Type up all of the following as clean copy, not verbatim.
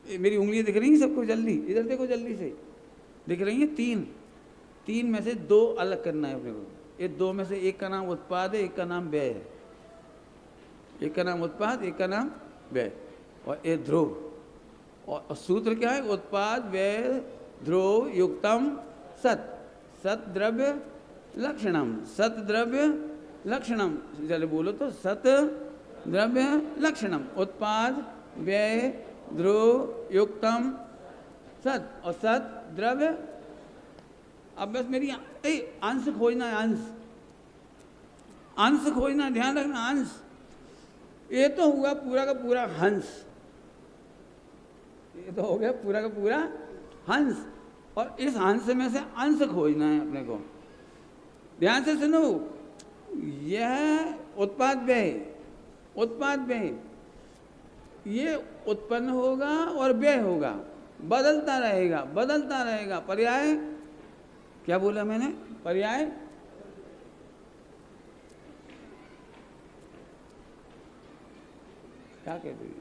मेरी उंगलियां दिख रही हैं सबको? जल्दी इधर देखो, जल्दी से दिख रही हैं? तीन, तीन में से दो अलग करना है अपने को। ये दो में से एक का नाम उत्पाद है, एक का नाम व्यय है। एक का नाम उत्पाद, एक का नाम व्यय, और ये ध्रुव। और सूत्र क्या है? उत्पाद व्यय ध्रुव युक्तम सत, सत द्रव्य लक्षणम, सत द्रव्य लक्षणम। चले बोलो तो, सत द्रव्य लक्षणम, उत्पाद व्यय ध्रुव युक्तम सत, और सत द्रव्य। अब बस मेरी अंश खोजना है, अंश, अंश खोजना, ध्यान रखना, अंश। ये तो हुआ पूरा का पूरा हंस, ये तो हो गया पूरा का पूरा हंस, और इस हंस में से अंश खोजना है अपने को। ध्यान से सुनो, यह उत्पाद व्यय, उत्पाद व्यय, ये उत्पन्न होगा और व्यय होगा, बदलता रहेगा, बदलता रहेगा। पर्याय क्या बोला मैंने? पर्याय क्या कहते हैं?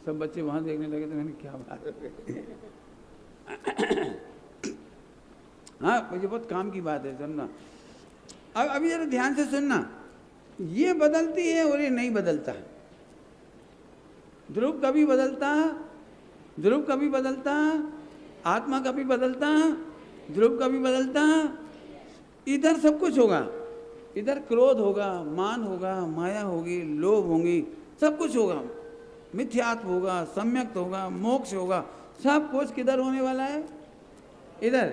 सब बच्चे वहां देखने लगे तो मैंने क्या बात हाँ, मुझे बहुत काम की बात है, समझना। अब अभी जरा ध्यान से सुनना, ये बदलती है और ये नहीं बदलता है। ध्रुव कभी बदलता, ध्रुव कभी बदलता, आत्मा कभी बदलता, ध्रुव कभी बदलता। इधर सब कुछ होगा, इधर क्रोध होगा, मान होगा, माया होगी, लोभ होंगी, सब कुछ होगा, मिथ्यात्व होगा, सम्यक्त होगा, मोक्ष होगा, सब कुछ किधर होने वाला है? इधर।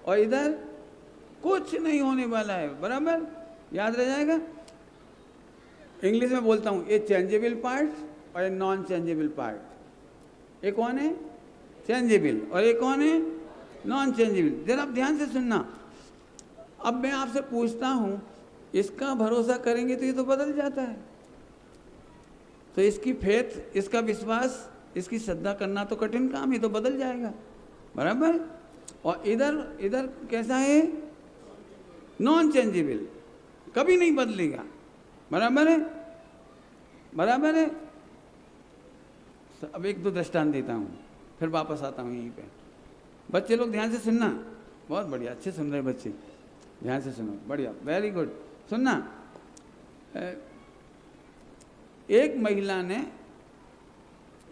और इधर कुछ नहीं होने वाला है, बराबर? याद रह जाएगा। इंग्लिश में बोलता हूं, ये चेंजेबल पार्ट और ये नॉन चेंजेबल पार्ट। ये कौन है? चेंजेबल, और ये कौन है? Non changeable. जरा आप ध्यान से सुनना। अब मैं आपसे पूछता हूं, इसका भरोसा करेंगे तो ये तो बदल जाता है, तो इसकी फेथ, इसका विश्वास, इसकी श्रद्धा करना तो कठिन काम है, तो बदल जाएगा, बराबर? और इधर, इधर कैसा है? नॉन चेंजेबल, कभी नहीं बदलेगा, बराबर है? बराबर है। अब एक दो दृष्टांत देता हूँ, फिर वापस आता हूँ यहीं पे। बच्चे लोग ध्यान से सुनना, बहुत बढ़िया, अच्छे सुन रहे बच्चे, ध्यान से सुनो, बढ़िया, वेरी गुड। सुनना, एक महिला ने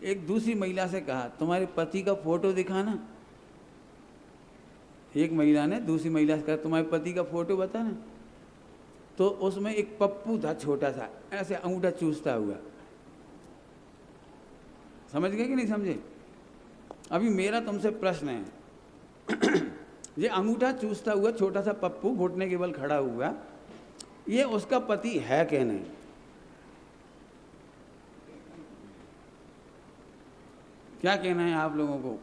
एक दूसरी महिला से कहा, तुम्हारे पति का फोटो दिखाना। एक महिला ने दूसरी महिला से कहा, तुम्हारे पति का फोटो बताना। तो उसमें एक पप्पू था, छोटा सा, ऐसे अंगूठा चूसता हुआ। समझ गए कि नहीं समझे? अभी मेरा तुमसे प्रश्न है, ये अंगूठा चूसता हुआ छोटा सा पप्पू घुटने के बल खड़ा हुआ, ये उसका पति है कि नहीं? क्या कहना है आप लोगों को?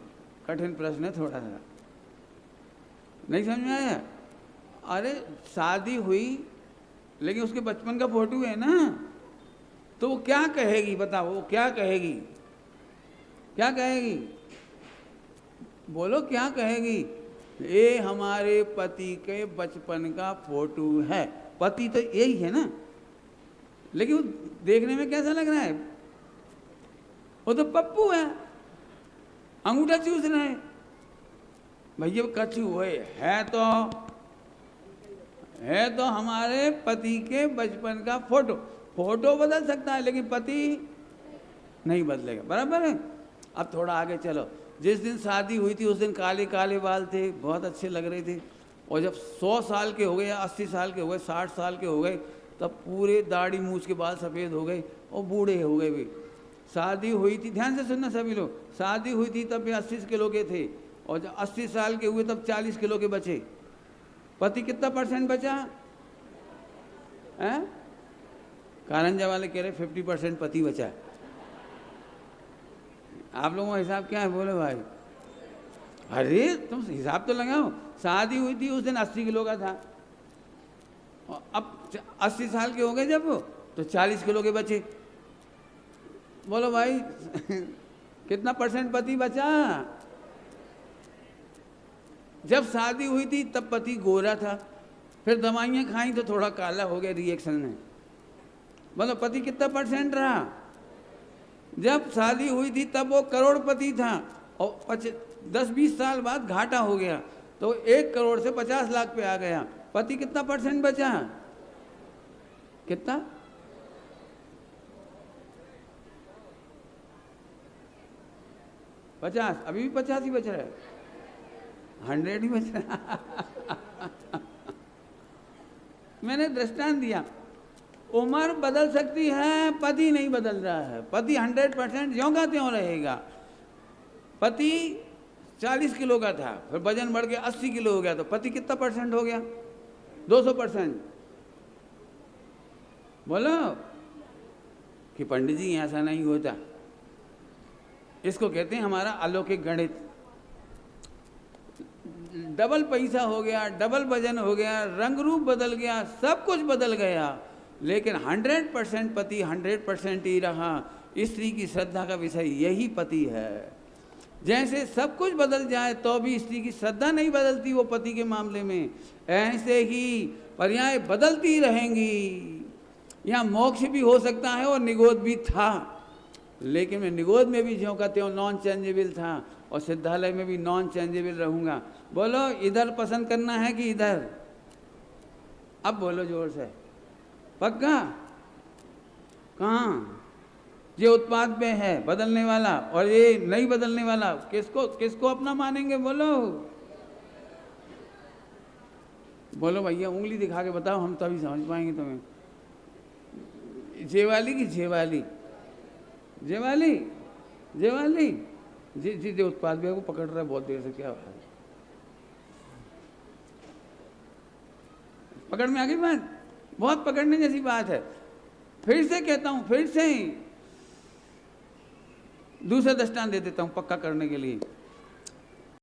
कठिन प्रश्न है थोड़ा सा, नहीं समझ में आया? अरे शादी हुई, लेकिन उसके बचपन का फोटो है ना, तो वो क्या कहेगी? बताओ, वो क्या कहेगी? क्या कहेगी? बोलो, क्या कहेगी? ये हमारे पति के बचपन का फोटो है। पति तो यही है ना, लेकिन वो देखने में कैसा लग रहा है? वो तो पप्पू है, अंगूठा चूस रहा है। भैया कछु है तो हमारे पति के बचपन का फोटो। फोटो बदल सकता है, लेकिन पति नहीं बदलेगा, बराबर है? अब थोड़ा आगे चलो। जिस दिन शादी हुई थी उस दिन काले काले बाल थे, बहुत अच्छे लग रहे थे, और जब 100 साल के हो गए या 80 साल के हो गए, 60 साल के हो गए, तब पूरे दाढ़ी मूछ के बाल सफ़ेद हो गए और बूढ़े हो गए भी। शादी हुई थी, ध्यान से सुनना सभी लोग, शादी हुई थी तब भी 80 किलो के थे, और जब 80 साल के हुए तब 40 किलो के बचे। पति कितना % बचा है? कारंजा वाले कह रहे 50% पति बचा। आप लोगों का हिसाब क्या है? बोलो भाई। अरे तुम हिसाब तो लगाओ। शादी हुई थी उस दिन 80 किलो का था, और अब 80 साल के हो गए जब, तो 40 किलो के बचे। बोलो भाई कितना % पति बचा? जब शादी हुई थी तब पति गोरा था, फिर दवाइयाँ खाई तो थोड़ा काला हो गया रिएक्शन में। बोलो पति कितना % रहा? जब शादी हुई थी तब वो करोड़पति था और 10-20 साल बाद घाटा हो गया तो 1 करोड़ से 50 लाख पे आ गया। पति कितना % बचा? कितना? 50। अभी भी 50 ही बच रहा है, 100 ही बच रहा है। मैंने दृष्टांत दिया, उम्र बदल सकती है, पति नहीं बदल रहा है। पति 100% ज्यों का त्यों रहेगा। पति 40 किलो का था, फिर वजन बढ़ के 80 किलो हो गया तो पति कितना % हो गया? 200%। बोलो कि पंडित जी ऐसा नहीं होता। इसको कहते हैं हमारा अलौकिक गणित। डबल पैसा हो गया, डबल वजन हो गया, रंग रूप बदल गया, सब कुछ बदल गया, लेकिन 100% पति 100% ही रहा। स्त्री की श्रद्धा का विषय यही पति है। जैसे सब कुछ बदल जाए तो भी स्त्री की श्रद्धा नहीं बदलती वो पति के मामले में, ऐसे ही पर्याय बदलती रहेंगी। यहाँ मोक्ष भी हो सकता है और निगोद भी था, लेकिन मैं निगोद में भी ज्यों का त्यों नॉन चेंजेबल था और सिद्धालय में भी नॉन चेंजेबल रहूँगा। बोलो इधर पसंद करना है कि इधर? अब बोलो जोर से, पक्का? कहाँ? ये उत्पाद पे है बदलने वाला और ये नहीं बदलने वाला, किसको अपना मानेंगे? बोलो बोलो भैया, उंगली दिखा के बताओ, हम तभी समझ पाएंगे तुम्हें। जेवाली की जेवाली, जेवाली जेवाली जी जी जी उत्पाद भी को पकड़ रहा है बहुत देर से। क्या है? पकड़ में आ गई बात? बहुत पकड़ने जैसी बात है। फिर से कहता हूं, फिर से दूसरा दृष्टांत दे देता हूं पक्का करने के लिए।